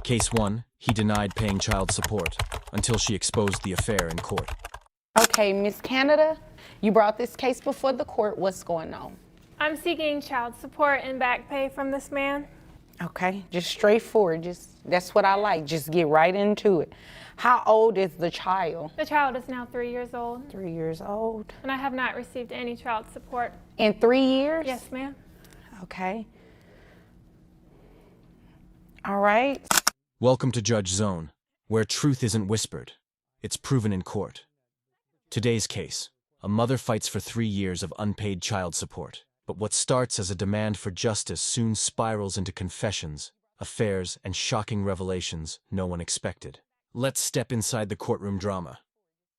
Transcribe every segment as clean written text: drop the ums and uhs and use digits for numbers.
Case 1, he denied paying child support until she exposed the affair in court. Okay, Miss Canada, you brought this case before the court. What's going on? I'm seeking child support and back pay from this man. Okay, just straightforward. That's what I like. Just get right into it. How old is the child? The child is now 3 years old. 3 years old. And I have not received any child support. In 3 years? Yes, ma'am. Okay. All right. Welcome to Judge Zone, where truth isn't whispered, it's proven in court. Today's case, a mother fights for 3 years of unpaid child support. But what starts as a demand for justice soon spirals into confessions, affairs, and shocking revelations no one expected. Let's step inside the courtroom drama.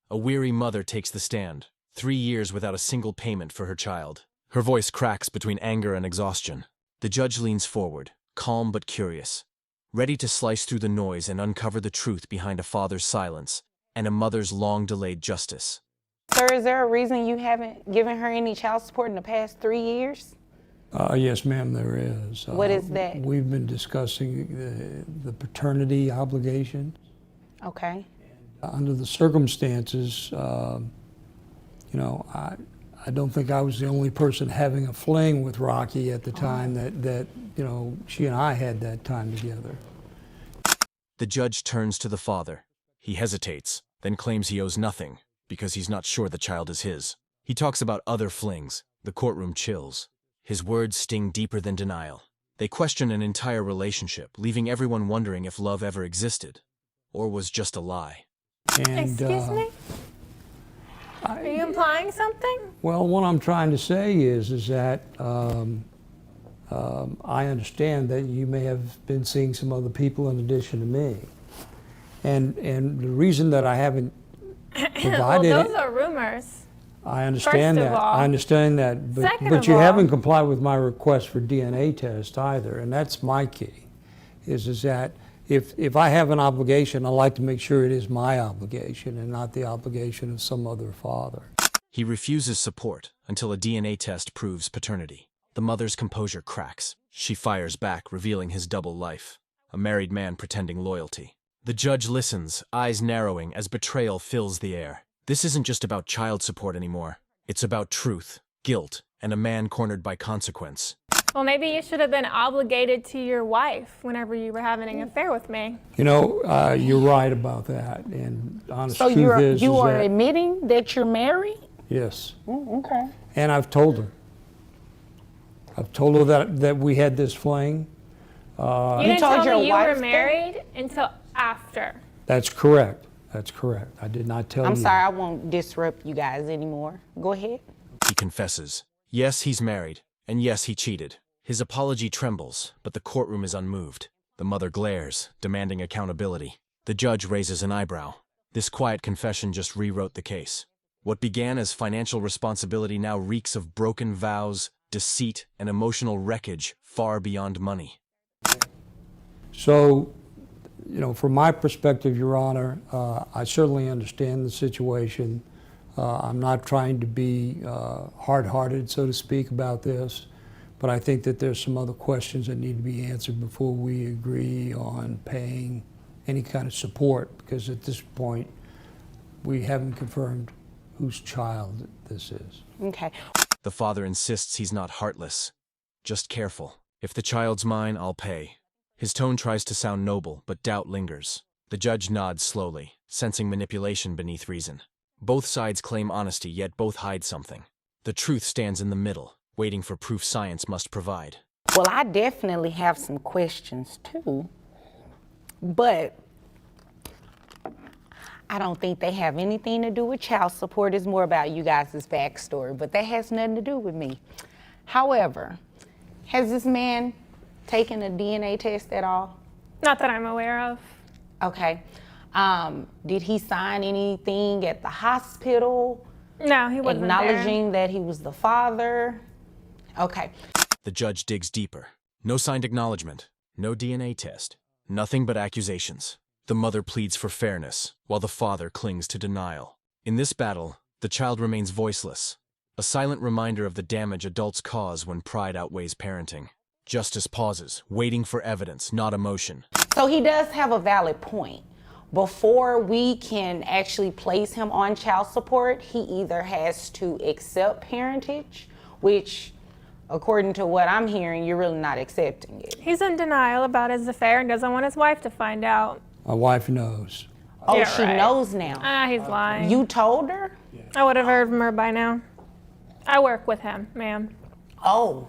A weary mother takes the stand, 3 years without a single payment for her child. Her voice cracks between anger and exhaustion. The judge leans forward, calm but curious, ready to slice through the noise and uncover the truth behind a father's silence and a mother's long-delayed justice. Sir, is there a reason you haven't given her any child support in the past 3 years? Yes, ma'am, there is. What is that? We've been discussing the paternity obligation. Okay. Under the circumstances, I don't think I was the only person having a fling with Rocky at the time that she and I had that time together. The judge turns to the father. He hesitates, then claims he owes nothing, because he's not sure the child is his. He talks about other flings. The courtroom chills. His words sting deeper than denial. They question an entire relationship, leaving everyone wondering if love ever existed, or was just a lie. And, Excuse me? Are you implying something? Well, what I'm trying to say is that I understand that you may have been seeing some other people in addition to me. And the reason that I haven't provided Well, those are rumors. I understand First of that. all. I understand that. But Second but of you all. haven't complied with my request for DNA test either, and that's my key. Is that if I have an obligation, I like to make sure it is my obligation and not the obligation of some other father. He refuses support until a DNA test proves paternity. The mother's composure cracks. She fires back, revealing his double life, a married man pretending loyalty. The judge listens, eyes narrowing as betrayal fills the air. This isn't just about child support anymore. It's about truth, guilt, and a man cornered by consequence. Well, maybe you should have been obligated to your wife whenever you were having an affair with me. You're right about that. And honest So truth is you are that, admitting that you're married? yes. Okay. And I've told her. I've told her that we had this fling. You didn't told tell your me you wife were that? married until after. That's correct. That's correct. I did not tell you. I'm sorry, I won't disrupt you guys anymore. Go ahead. He confesses. Yes, he's married, and yes, he cheated. His apology trembles, but the courtroom is unmoved. The mother glares, demanding accountability. The judge raises an eyebrow. This quiet confession just rewrote the case. What began as financial responsibility now reeks of broken vows, deceit, and emotional wreckage far beyond money. So, from my perspective, Your Honor, I certainly understand the situation. I'm not trying to be hard-hearted, so to speak, about this, but I think that there's some other questions that need to be answered before we agree on paying any kind of support, because at this point, we haven't confirmed whose child this is. Okay. The father insists he's not heartless, just careful. If the child's mine, I'll pay. His tone tries to sound noble, but doubt lingers. The judge nods slowly, sensing manipulation beneath reason. Both sides claim honesty, yet both hide something. The truth stands in the middle, waiting for proof science must provide. Well, I definitely have some questions too, but I don't think they have anything to do with child support. It's more about you guys' backstory, but that has nothing to do with me. However, has this man taken a DNA test at all? Not that I'm aware of. Okay. Did he sign anything at the hospital No, he wasn't acknowledging that he was the father? Okay. The judge digs deeper. No signed acknowledgement, no DNA test, nothing but accusations. The mother pleads for fairness, while the father clings to denial. In this battle, the child remains voiceless, a silent reminder of the damage adults cause when pride outweighs parenting. Justice pauses, waiting for evidence, not emotion. So he does have a valid point. Before we can actually place him on child support, he either has to accept parentage, which, according to what I'm hearing, you're really not accepting it. He's in denial about his affair and doesn't want his wife to find out. My wife knows. Oh, Yeah, she right. knows now. He's lying. You told her? I would have heard from her by now. I work with him, ma'am. Oh.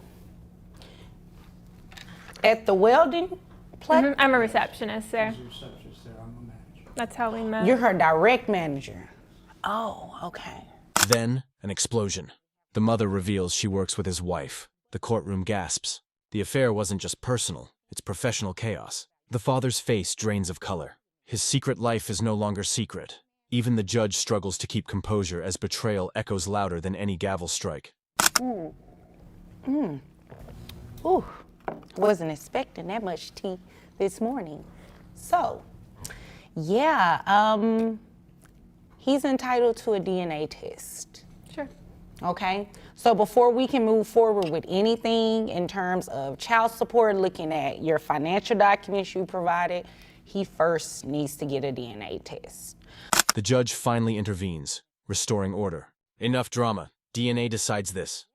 At the welding place? I'm a receptionist there. That's how we met. You're her direct manager. Oh, okay. Then, an explosion. The mother reveals she works with his wife. The courtroom gasps. The affair wasn't just personal, it's professional chaos. The father's face drains of color. His secret life is no longer secret. Even the judge struggles to keep composure as betrayal echoes louder than any gavel strike. Ooh, wasn't expecting that much tea this morning. So, yeah, he's entitled to a DNA test. Sure. Okay, so before we can move forward with anything in terms of child support, looking at your financial documents you provided, he first needs to get a DNA test. The judge finally intervenes, restoring order. Enough drama. DNA decides this.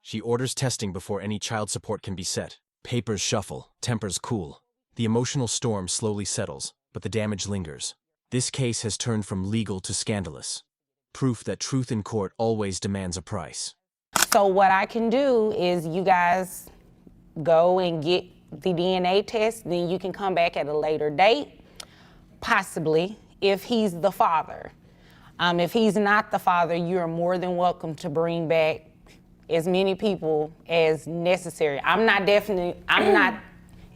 She orders testing before any child support can be set. Papers shuffle, tempers cool. The emotional storm slowly settles, but the damage lingers. This case has turned from legal to scandalous. Proof that truth in court always demands a price. So what I can do is you guys go and get the DNA test, then you can come back at a later date, possibly, if he's the father. If he's not the father, you're more than welcome to bring back as many people as necessary. I'm not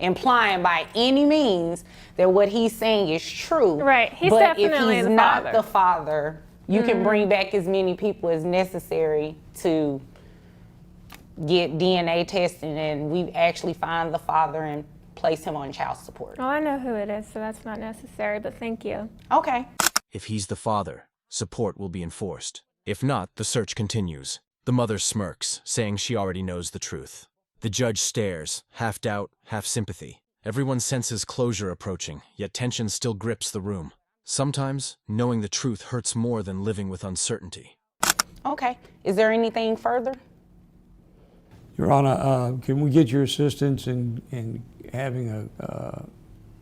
implying by any means that what he's saying is true. Right, he's but definitely if he's the not father. the father, you can bring back as many people as necessary to get DNA testing, and we actually find the father and place him on child support. Well, I know who it is, so that's not necessary, but thank you. Okay. If he's the father, support will be enforced. If not, the search continues. The mother smirks, saying she already knows the truth. The judge stares, half doubt, half sympathy. Everyone senses closure approaching, yet tension still grips the room. Sometimes, knowing the truth hurts more than living with uncertainty. Okay. Is there anything further? Your Honor, can we get your assistance in having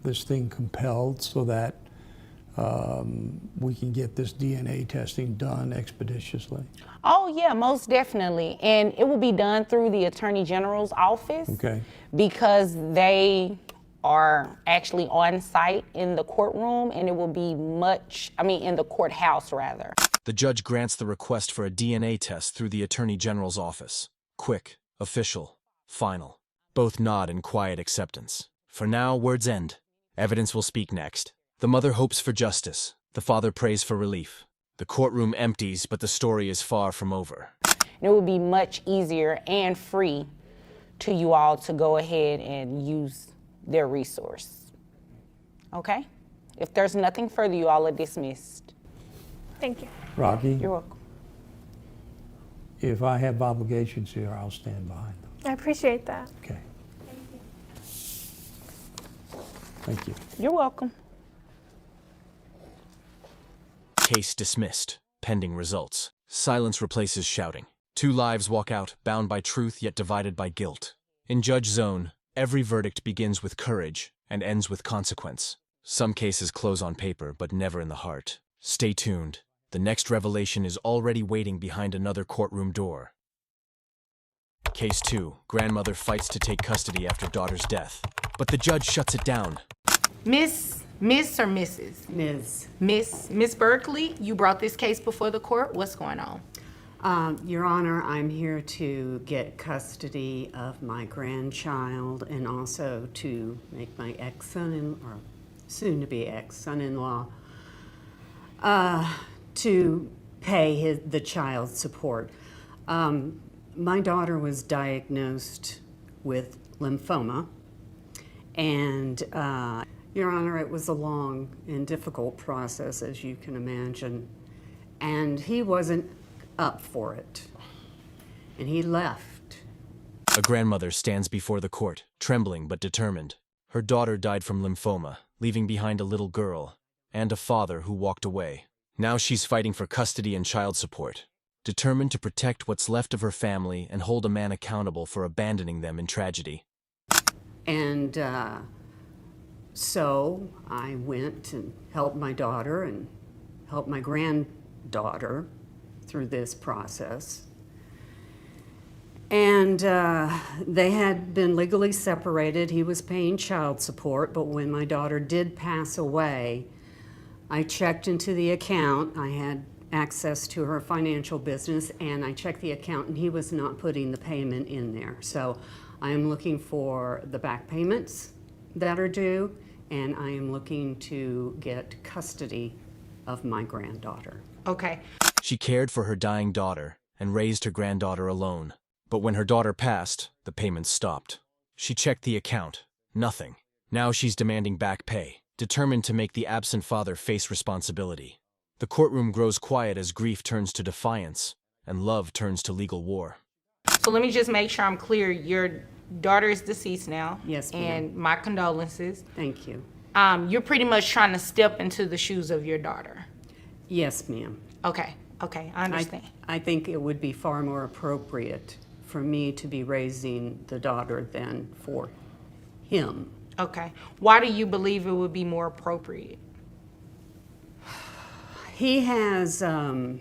this thing compelled so that we can get this DNA testing done expeditiously? Oh, yeah, most definitely. And it will be done through the Attorney General's office. Okay. Because they are actually on site in the courtroom, and it will be in the courthouse rather. The judge grants the request for a DNA test through the Attorney General's office. Quick, official, final. Both nod in quiet acceptance. For now, words end. Evidence will speak next. The mother hopes for justice. The father prays for relief. The courtroom empties, but the story is far from over. And it will be much easier and free to you all to go ahead and use their resource. Okay? If there's nothing further, you all are dismissed. Thank you. Rocky, You're welcome. if I have obligations here, I'll stand behind them. I appreciate that. Okay. Thank you. You're welcome. Case dismissed, pending results. Silence replaces shouting. Two lives walk out, bound by truth yet divided by guilt. In Judge Zone, every verdict begins with courage and ends with consequence. Some cases close on paper, but never in the heart. Stay tuned. The next revelation is already waiting behind another courtroom door. Case 2. Grandmother fights to take custody after daughter's death, but the judge shuts it down. Miss or Mrs.? Ms. Miss Berkeley, you brought this case before the court. What's going on? Your Honor, I'm here to get custody of my grandchild and also to make my or soon-to-be ex-son-in-law to pay the child support. My daughter was diagnosed with lymphoma, and Your Honor, it was a long and difficult process, as you can imagine, and he wasn't up for it, and he left. A grandmother stands before the court, trembling but determined. Her daughter died from lymphoma, leaving behind a little girl, and a father who walked away. Now she's fighting for custody and child support, determined to protect what's left of her family and hold a man accountable for abandoning them in tragedy. And so I went and helped my daughter and helped my granddaughter through this process. And they had been legally separated. He was paying child support, but when my daughter did pass away, I checked into the account. I had access to her financial business, and I checked the account, and he was not putting the payment in there. So I am looking for the back payments that are due, and I am looking to get custody of my granddaughter. Okay. She cared for her dying daughter and raised her granddaughter alone. But when her daughter passed, the payments stopped. She checked the account. Nothing. Now she's demanding back pay, determined to make the absent father face responsibility. The courtroom grows quiet as grief turns to defiance and love turns to legal war. So let me just make sure I'm clear. Your daughter is deceased now. Yes, ma'am. And my condolences. Thank you. You're pretty much trying to step into the shoes of your daughter. Yes, ma'am. Okay, I understand. I think it would be far more appropriate for me to be raising the daughter than for him. Okay. Why do you believe it would be more appropriate? He has a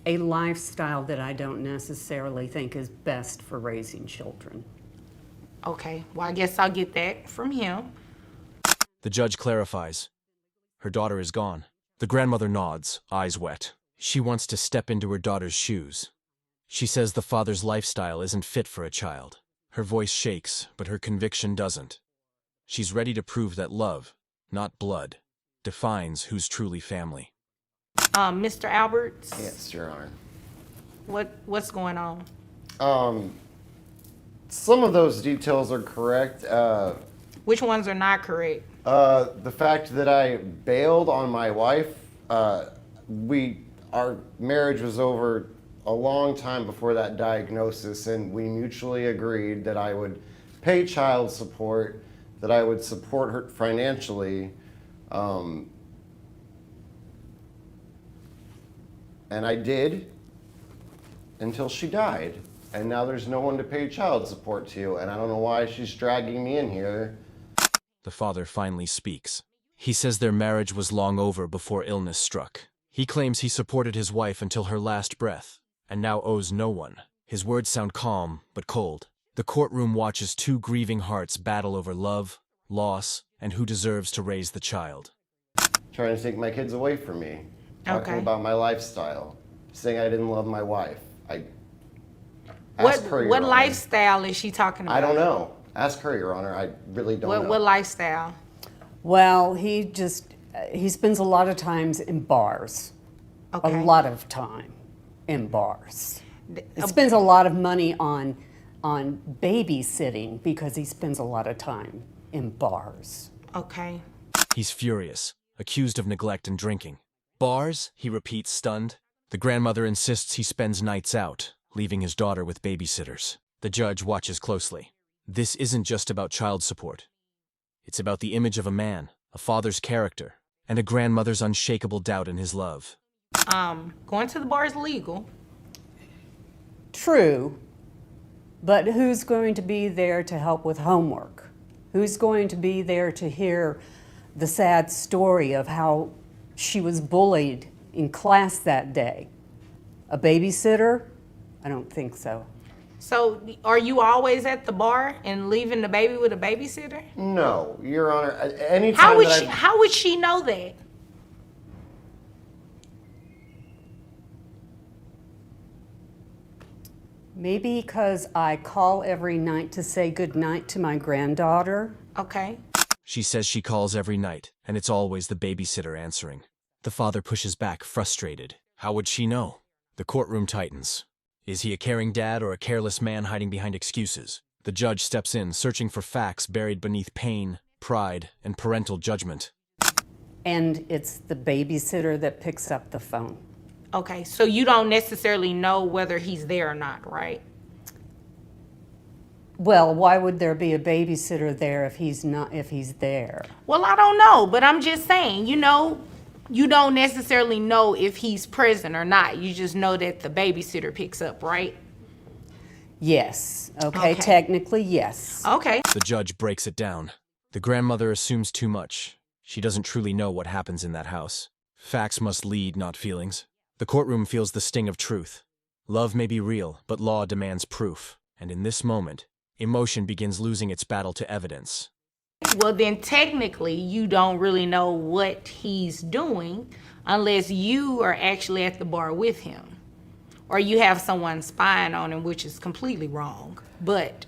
lifestyle that I don't necessarily think is best for raising children. Okay, well, I guess I'll get that from him. The judge clarifies. Her daughter is gone. The grandmother nods, eyes wet. She wants to step into her daughter's shoes. She says the father's lifestyle isn't fit for a child. Her voice shakes, but her conviction doesn't. She's ready to prove that love, not blood, defines who's truly family. Mr. Alberts? Yes, Your Honor. What's going on? Some of those details are correct. Which ones are not correct? The fact that I bailed on my wife, our marriage was over a long time before that diagnosis, and we mutually agreed that I would pay child support, that I would support her financially, and I did until she died. And now there's no one to pay child support to, and I don't know why she's dragging me in here. The father finally speaks. He says their marriage was long over before illness struck. He claims he supported his wife until her last breath, and now owes no one. His words sound calm, but cold. The courtroom watches two grieving hearts battle over love, loss, and who deserves to raise the child. Trying to take my kids away from me. Talking Okay. about my lifestyle. Saying I didn't love my wife. Ask her, Your What Honor. lifestyle is she talking about? I don't know. Ask her, Your Honor. I really don't know. What lifestyle? Well, he spends a lot of times in bars. Okay. A lot of time in bars. He spends a lot of money on babysitting because he spends a lot of time in bars. Okay. He's furious, accused of neglect and drinking. Bars, he repeats, stunned. The grandmother insists he spends nights out, leaving his daughter with babysitters. The judge watches closely. This isn't just about child support. It's about the image of a man, a father's character, and a grandmother's unshakable doubt in his love. Going to the bar is legal. True, but who's going to be there to help with homework? Who's going to be there to hear the sad story of how she was bullied in class that day? A babysitter? I don't think so. So are you always at the bar and leaving the baby with a babysitter? No, Your Honor. Anytime How would she know that? Maybe because I call every night to say goodnight to my granddaughter. Okay. She says she calls every night, and it's always the babysitter answering. The father pushes back, frustrated. How would she know? The courtroom tightens. Is he a caring dad or a careless man hiding behind excuses? The judge steps in, searching for facts buried beneath pain, pride, and parental judgment. And it's the babysitter that picks up the phone. Okay, so you don't necessarily know whether he's there or not, right? Well, why would there be a babysitter there if he's not, if he's there? Well, I don't know, but I'm just saying, you don't necessarily know if he's present or not. You just know that the babysitter picks up, right? Yes. Okay, Okay. technically, yes. Okay. The judge breaks it down. The grandmother assumes too much. She doesn't truly know what happens in that house. Facts must lead, not feelings. The courtroom feels the sting of truth. Love may be real, but law demands proof. And in this moment, emotion begins losing its battle to evidence. Well, then technically, you don't really know what he's doing unless you are actually at the bar with him. Or you have someone spying on him, which is completely wrong. But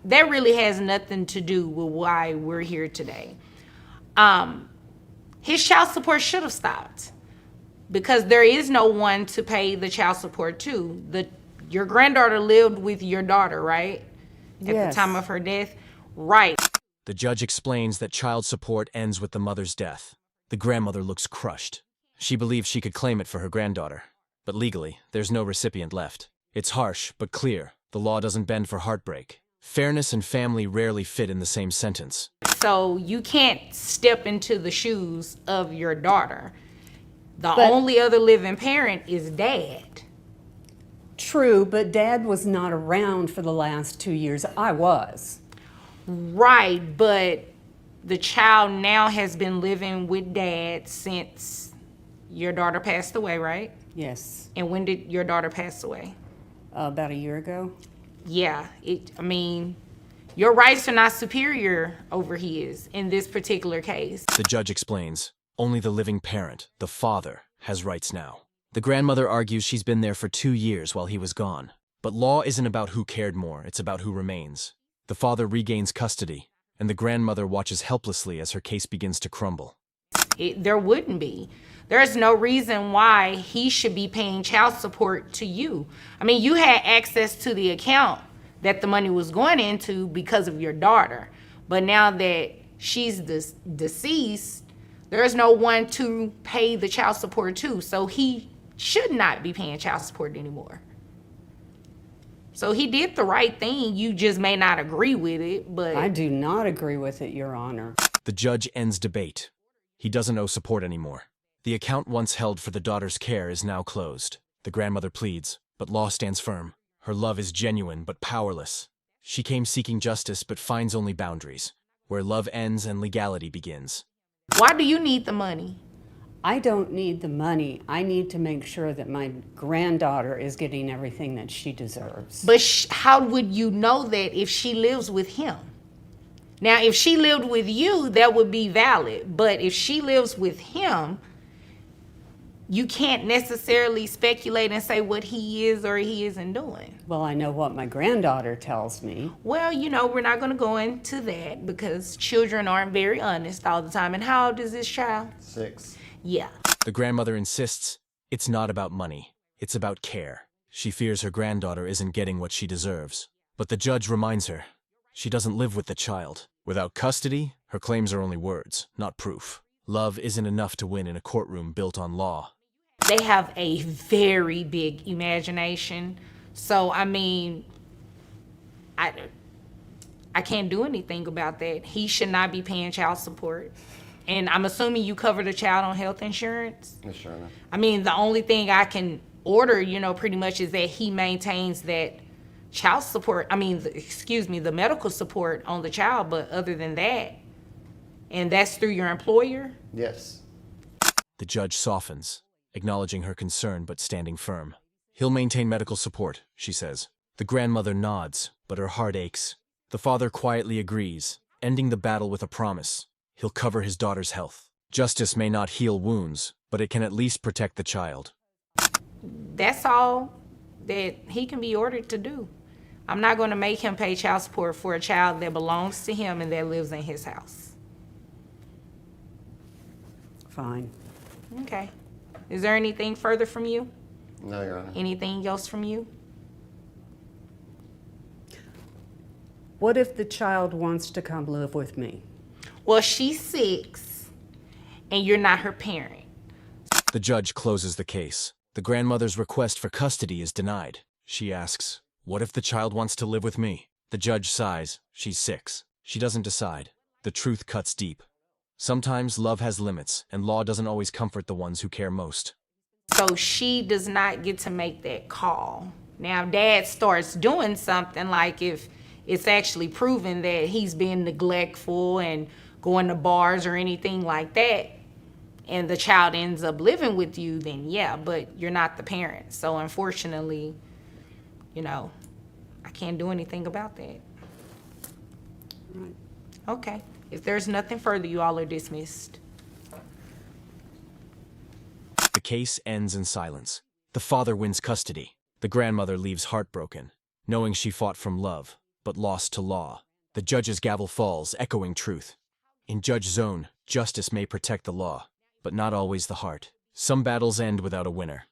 that really has nothing to do with why we're here today. His child support should have stopped because there is no one to pay the child support to. Your granddaughter lived with your daughter, right? At Yes. the time of her death? Right. The judge explains that child support ends with the mother's death. The grandmother looks crushed. She believes she could claim it for her granddaughter. But legally, there's no recipient left. It's harsh, but clear. The law doesn't bend for heartbreak. Fairness and family rarely fit in the same sentence. So you can't step into the shoes of your daughter. The But- only other living parent is dad. True, but Dad was not around for the last 2 years. I was. Right, but the child now has been living with dad since your daughter passed away, right? Yes. And when did your daughter pass away? About a year ago. Yeah, your rights are not superior over his in this particular case. The judge explains, only the living parent, the father, has rights now. The grandmother argues she's been there for 2 years while he was gone. But law isn't about who cared more, it's about who remains. The father regains custody, and the grandmother watches helplessly as her case begins to crumble. There wouldn't be. There's no reason why he should be paying child support to you. You had access to the account that the money was going into because of your daughter. But now that she's deceased, there's no one to pay the child support to. So he should not be paying child support anymore. So he did the right thing. You just may not agree with it, but I do not agree with it, Your Honor. The judge ends debate. He doesn't owe support anymore. The account once held for the daughter's care is now closed. The grandmother pleads, but law stands firm. Her love is genuine but powerless. She came seeking justice but finds only boundaries, where love ends and legality begins. why do you need the money? I don't need the money. I need to make sure that my granddaughter is getting everything that she deserves. But how would you know that if she lives with him? Now, if she lived with you, that would be valid. But if she lives with him, you can't necessarily speculate and say what he is or he isn't doing. Well, I know what my granddaughter tells me. Well, we're not going to go into that because children aren't very honest all the time. And how old is this child? 6. Yeah. The grandmother insists it's not about money, it's about care. She fears her granddaughter isn't getting what she deserves. But the judge reminds her she doesn't live with the child. Without custody, her claims are only words, not proof. Love isn't enough to win in a courtroom built on law. They have a very big imagination. So, I can't do anything about that. He should not be paying child support. And I'm assuming you cover the child on health insurance? Yes, Your Honor. The only thing I can order, pretty much is that he maintains that child support, the medical support on the child, but other than that, and that's through your employer? Yes. The judge softens, acknowledging her concern but standing firm. He'll maintain medical support, she says. The grandmother nods, but her heart aches. The father quietly agrees, ending the battle with a promise. He'll cover his daughter's health. Justice may not heal wounds, but it can at least protect the child. That's all that he can be ordered to do. I'm not going to make him pay child support for a child that belongs to him and that lives in his house. Fine. Okay. Is there anything further from you? No, Your Honor. Anything else from you? What if the child wants to come live with me? Well, she's 6 and you're not her parent. The judge closes the case. The grandmother's request for custody is denied. She asks, what if the child wants to live with me? The judge sighs. She's 6. She doesn't decide. The truth cuts deep. Sometimes love has limits, and law doesn't always comfort the ones who care most. So she does not get to make that call. Now, dad starts doing something, like if it's actually proven that he's being neglectful and going to bars or anything like that, and the child ends up living with you, then yeah, but you're not the parent. So unfortunately, I can't do anything about that. Okay. If there's nothing further, you all are dismissed. The case ends in silence. The father wins custody. The grandmother leaves heartbroken, knowing she fought from love, but lost to law. The judge's gavel falls, echoing truth. In Judge Zone, justice may protect the law, but not always the heart. Some battles end without a winner.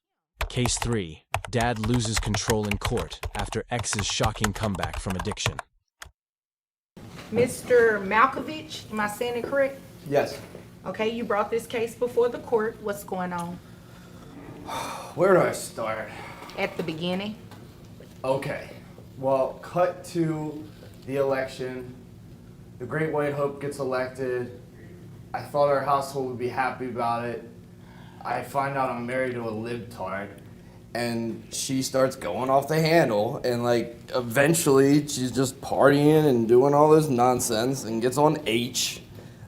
Case 3. Dad loses control in court after ex's shocking comeback from addiction. Mr. Malkovich, am I saying it correct? Yes. Okay, you brought this case before the court. What's going on? Where do I start? At the beginning? Okay. Well, cut to the election. The Great White Hope gets elected. I thought our household would be happy about it. I find out I'm married to a libtard. And she starts going off the handle, and eventually she's just partying and doing all this nonsense and gets on H,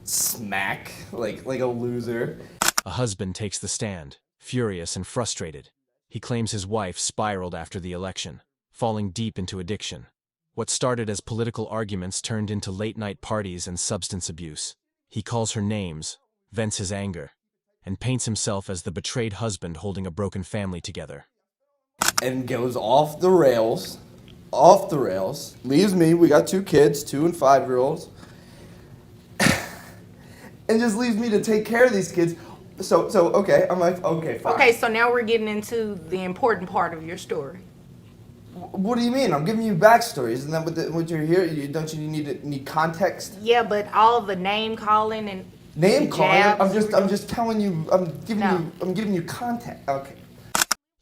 smack, like a loser. A husband takes the stand, furious and frustrated. He claims his wife spiraled after the election, falling deep into addiction. What started as political arguments turned into late-night parties and substance abuse. He calls her names, vents his anger, and paints himself as the betrayed husband holding a broken family together. And goes off the rails, leaves me, we got 2 kids, 2 and 5-year-olds, and just leaves me to take care of these kids. So okay, I'm like, okay, fine. Okay, so now we're getting into the important part of your story. What do you mean? I'm giving you backstory. Isn't that what you're here? Don't you need context? Yeah, but all the name calling and Name calling? jabs- I'm just telling you. I'm giving you context. Okay.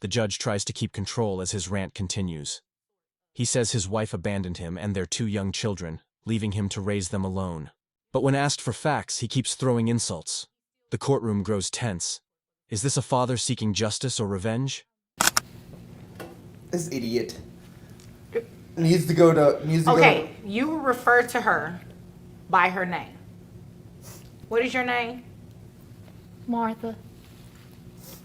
The judge tries to keep control as his rant continues. He says his wife abandoned him and their 2 young children, leaving him to raise them alone. But when asked for facts, he keeps throwing insults. The courtroom grows tense. Is this a father seeking justice or revenge? This idiot needs to go to. Okay, you refer to her by her name. What is your name? Martha.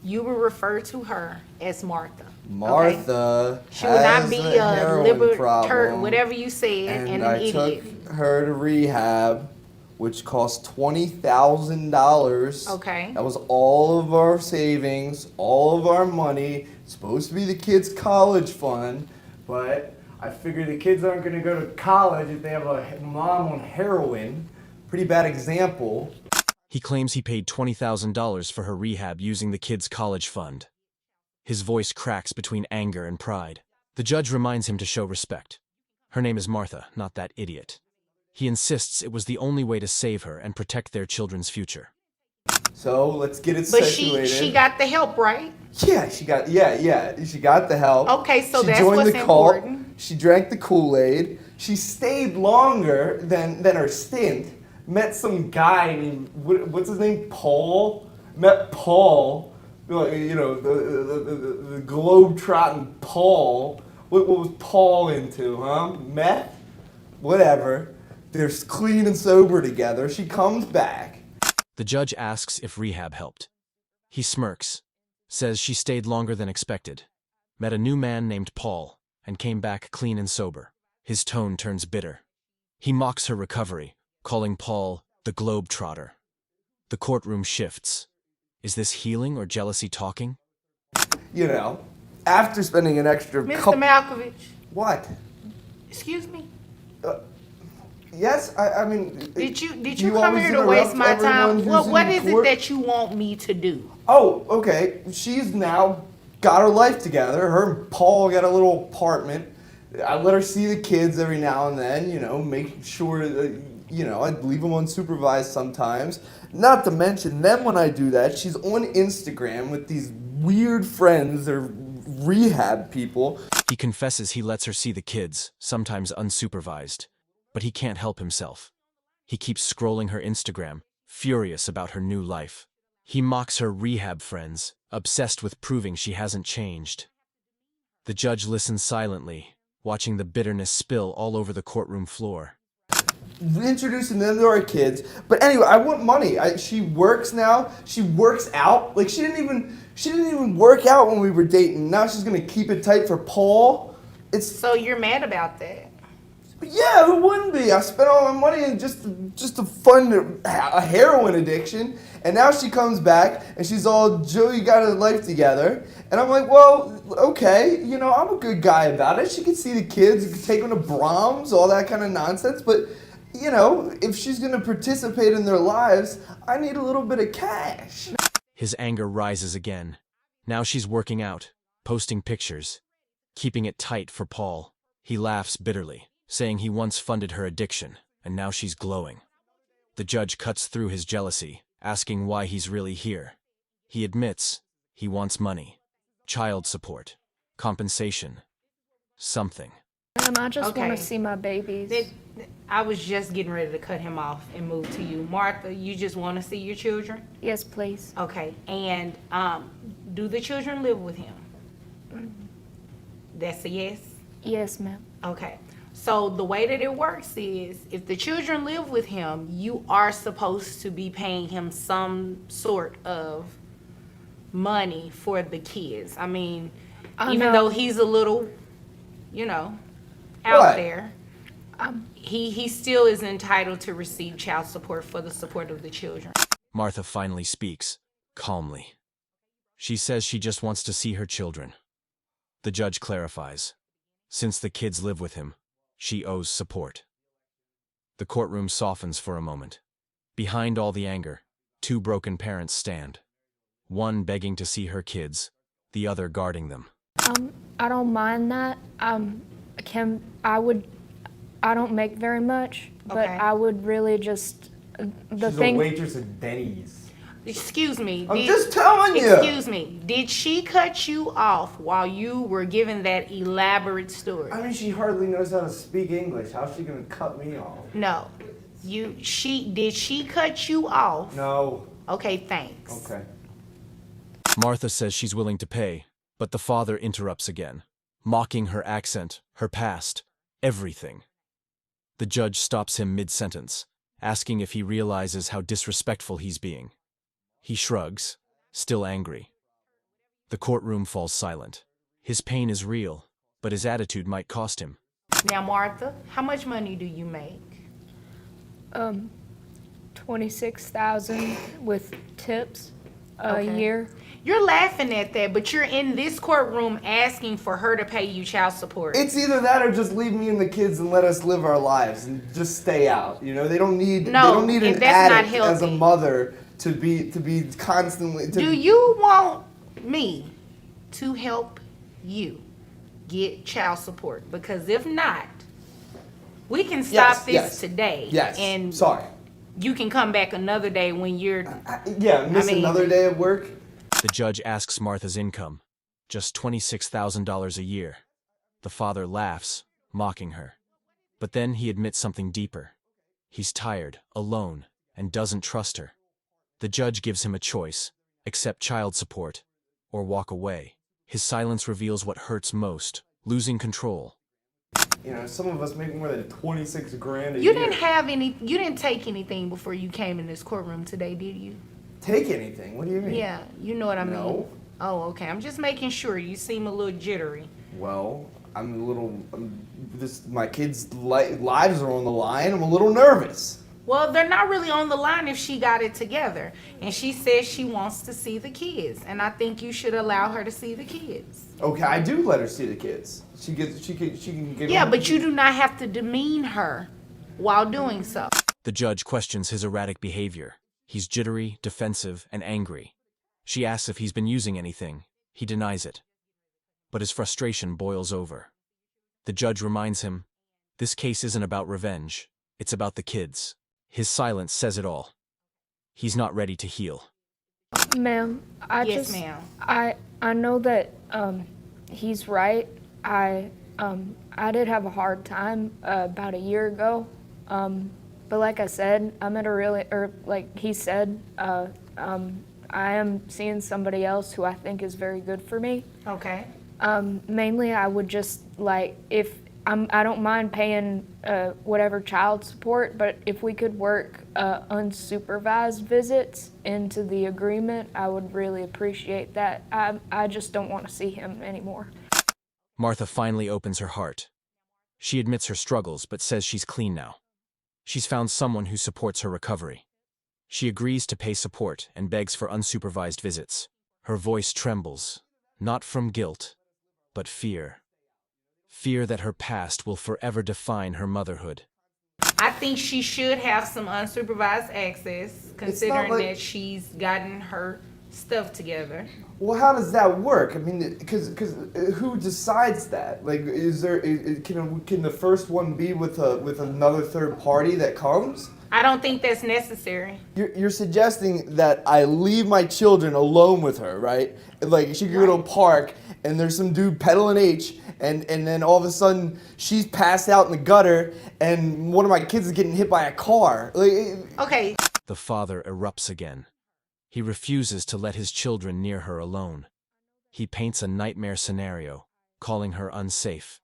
You will refer to her as Martha. Martha She will not has be a a heroin problem, whatever you said, and an I idiot. took her to rehab, which cost $20,000. Okay. That was all of our savings, all of our money. It's supposed to be the kids' college fund, but I figure the kids aren't going to go to college if they have a mom on heroin. Pretty bad example. He claims he paid $20,000 for her rehab using the kids' college fund. His voice cracks between anger and pride. The judge reminds him to show respect. Her name is Martha, not that idiot. He insists it was the only way to save her and protect their children's future. So let's get it But situated. she got the help, right? Yeah, she got the help. Okay, so she that's joined what's the cult. important. She drank the Kool-Aid. She stayed longer than her stint. Met some guy named what's his name? Paul. Met Paul. The globe-trotting Paul. What was Paul into, huh? Meth? Whatever. They're clean and sober together. She comes back. The judge asks if rehab helped. He smirks, says she stayed longer than expected, met a new man named Paul, and came back clean and sober. His tone turns bitter. He mocks her recovery, calling Paul the globe-trotter. The courtroom shifts. Is this healing or jealousy talking? After spending an extra Mr. couple... Malkovich, What? excuse me. Yes, I mean... Did you come always here to waste interrupt my everyone time? who's What in is it court? that you want me to do? Oh, okay. She's now got her life together. Her and Paul got a little apartment. I let her see the kids every now and then, make sure that, I'd leave them unsupervised sometimes. Not to mention, then when I do that, she's on Instagram with these weird friends. They're rehab people. He confesses he lets her see the kids, sometimes unsupervised, but he can't help himself. He keeps scrolling her Instagram, furious about her new life. He mocks her rehab friends, obsessed with proving she hasn't changed. The judge listens silently, watching the bitterness spill all over the courtroom floor. Introducing them to our kids. But anyway, I want money. She works now. She works out. Like she didn't even work out when we were dating. Now she's gonna keep it tight for Paul. So you're mad about that? Yeah, who wouldn't be? I spent all my money in just to fund a heroin addiction, and now she comes back and she's all, Joe, you got her life together. And I'm like, well, okay, you know, I'm a good guy about it. She can see the kids, you can take them to Brahms, all that kind of nonsense. But, you know, if she's gonna participate in their lives, I need a little bit of cash. His anger rises again. Now she's working out, posting pictures, keeping it tight for Paul. He laughs bitterly, saying he once funded her addiction, and now she's glowing. The judge cuts through his jealousy, asking why he's really here. He admits he wants money, child support, compensation, something. I just want Okay. to see my babies. I was just getting ready to cut him off and move to you. Martha, you just want to see your children? Yes, please. Okay, and do the children live with him? That's a yes? Yes, ma'am. Okay, so the way that it works is if the children live with him, you are supposed to be paying him some sort of money for the kids. I mean, even know. though he's a little, you know, out What? there, he still is entitled to receive child support for the support of the children. Martha finally speaks, calmly. She says she just wants to see her children. The judge clarifies. Since the kids live with him, she owes support. The courtroom softens for a moment. Behind all the anger, two broken parents stand. One begging to see her kids, the other guarding them. I don't mind that. I don't make very much, but Okay. I would really just the She's thing. a waitress at Denny's. Excuse me. I'm just telling you. Excuse me. Did she cut you off while you were giving that elaborate story? I mean, she hardly knows how to speak English. How's she gonna cut me off? No. Did she cut you off? No. Okay, thanks. Okay. Martha says she's willing to pay, but the father interrupts again, mocking her accent, her past, everything. The judge stops him mid-sentence, asking if he realizes how disrespectful he's being. He shrugs, still angry. The courtroom falls silent. His pain is real, but his attitude might cost him. Now, Martha, how much money do you make? 26,000 with tips a Okay. year. You're laughing at that, but you're in this courtroom asking for her to pay you child support. It's either that or just leave me and the kids and let us live our lives and just stay out. You know, they don't need No, an and that's not addict as a healthy. mother to be constantly. Do you want me to help you get child support? Because if not, we can stop this today. Yes. And Sorry. you can come back another day when you're. Miss mean- another day at work. The judge asks Martha's income, just $26,000 a year. The father laughs, mocking her. But then he admits something deeper. He's tired, alone, and doesn't trust her. The judge gives him a choice: accept child support or walk away. His silence reveals what hurts most: losing control. You know, some of us make more than 26 grand a You year. you didn't take anything before you came in this courtroom today, did you? Take anything? What do you mean? Yeah, you know what I mean. No. Oh, okay. I'm just making sure. You seem a little jittery. Well, I'm a little. My kids' lives are on the line. I'm a little nervous. Well, they're not really on the line if she got it together. And she says she wants to see the kids. And I think you should allow her to see the kids. Okay, I do let her see the kids. She can get. Yeah, but you do not have to demean her while doing so. The judge questions his erratic behavior. He's jittery, defensive, and angry. She asks if he's been using anything. He denies it. But his frustration boils over. The judge reminds him, this case isn't about revenge. It's about the kids. His silence says it all. He's not ready to heal. Ma'am, Yes, ma'am. I know that he's right. I did have a hard time about a year ago, but like I said, I'm at a really, or like he said, I am seeing somebody else who I think is very good for me. Okay. Mainly, I would just like I don't mind paying whatever child support, but if we could work unsupervised visits into the agreement, I would really appreciate that. I just don't want to see him anymore. Martha finally opens her heart. She admits her struggles, but says she's clean now. She's found someone who supports her recovery. She agrees to pay support and begs for unsupervised visits. Her voice trembles, not from guilt, but fear. Fear that her past will forever define her motherhood. I think she should have some unsupervised access, considering that she's gotten her stuff together. Well, how does that work? I mean, because who decides that? Like, can the first one be with another third party that comes? I don't think that's necessary. You're suggesting that I leave my children alone with her, right? Like, she could go to a park and there's some dude peddling H, and then all of a sudden she's passed out in the gutter and one of my kids is getting hit by a car. Like, Okay. The father erupts again. He refuses to let his children near her alone. He paints a nightmare scenario, calling her unsafe.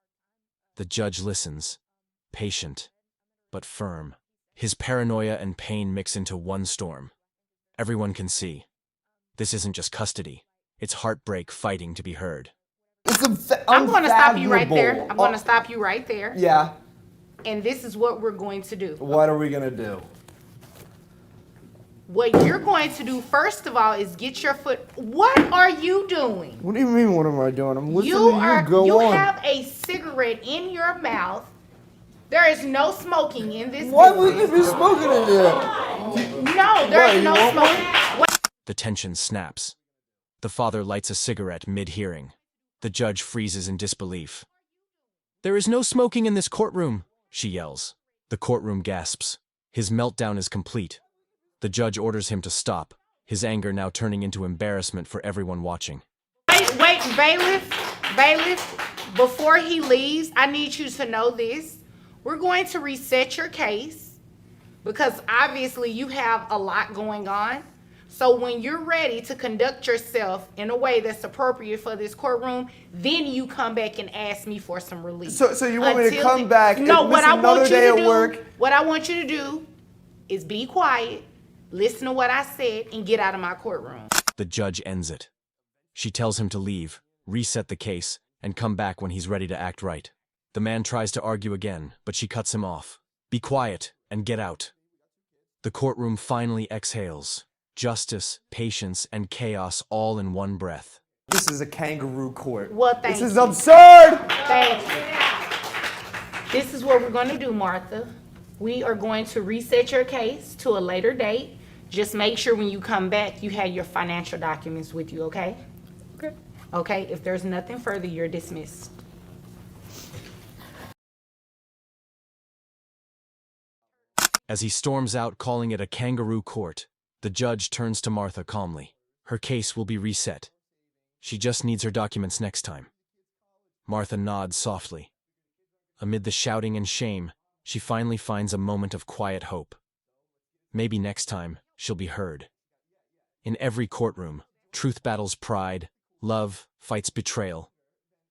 The judge listens, patient, but firm. His paranoia and pain mix into one storm. Everyone can see. This isn't just custody. It's heartbreak fighting to be heard. I'm going to stop you right there. I'm going to stop you right there. Yeah. And this is what we're going to do. What are we going to do? What you're going to do, first of all, is get your foot. What are you doing? What do you mean, what am I doing? I'm listening to you. Go you on. have a cigarette in your mouth. There is no smoking in this Why business. would you be smoking in there? No, there is no smoking. The tension snaps. The father lights a cigarette mid-hearing. The judge freezes in disbelief. "There is no smoking in this courtroom," she yells. The courtroom gasps. His meltdown is complete. The judge orders him to stop, his anger now turning into embarrassment for everyone watching. Wait, bailiff, before he leaves, I need you to know this. We're going to reset your case because obviously you have a lot going on. So when you're ready to conduct yourself in a way that's appropriate for this courtroom, then you come back and ask me for some relief. So you want me to come back and what I want you to do, work? what I want you to do is be quiet, listen to what I said, and get out of my courtroom. The judge ends it. She tells him to leave, reset the case, and come back when he's ready to act right. The man tries to argue again, but she cuts him off. "Be quiet and get out." The courtroom finally exhales. Justice, patience, and chaos all in one breath. This is a kangaroo court. Well, thank This is you. absurd! Thank you. This is what we're going to do, Martha. We are going to reset your case to a later date. Just make sure when you come back, you have your financial documents with you, okay? Okay. Okay, if there's nothing further, you're dismissed. As he storms out calling it a kangaroo court, the judge turns to Martha calmly. Her case will be reset. She just needs her documents next time. Martha nods softly. Amid the shouting and shame, she finally finds a moment of quiet hope. Maybe next time, she'll be heard. In every courtroom, truth battles pride, love fights betrayal,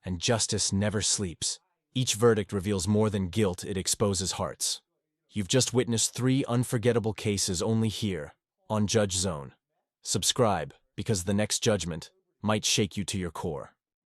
and justice never sleeps. Each verdict reveals more than guilt, it exposes hearts. You've just witnessed 3 unforgettable cases only here, on Judge Zone. Subscribe, because the next judgment might shake you to your core.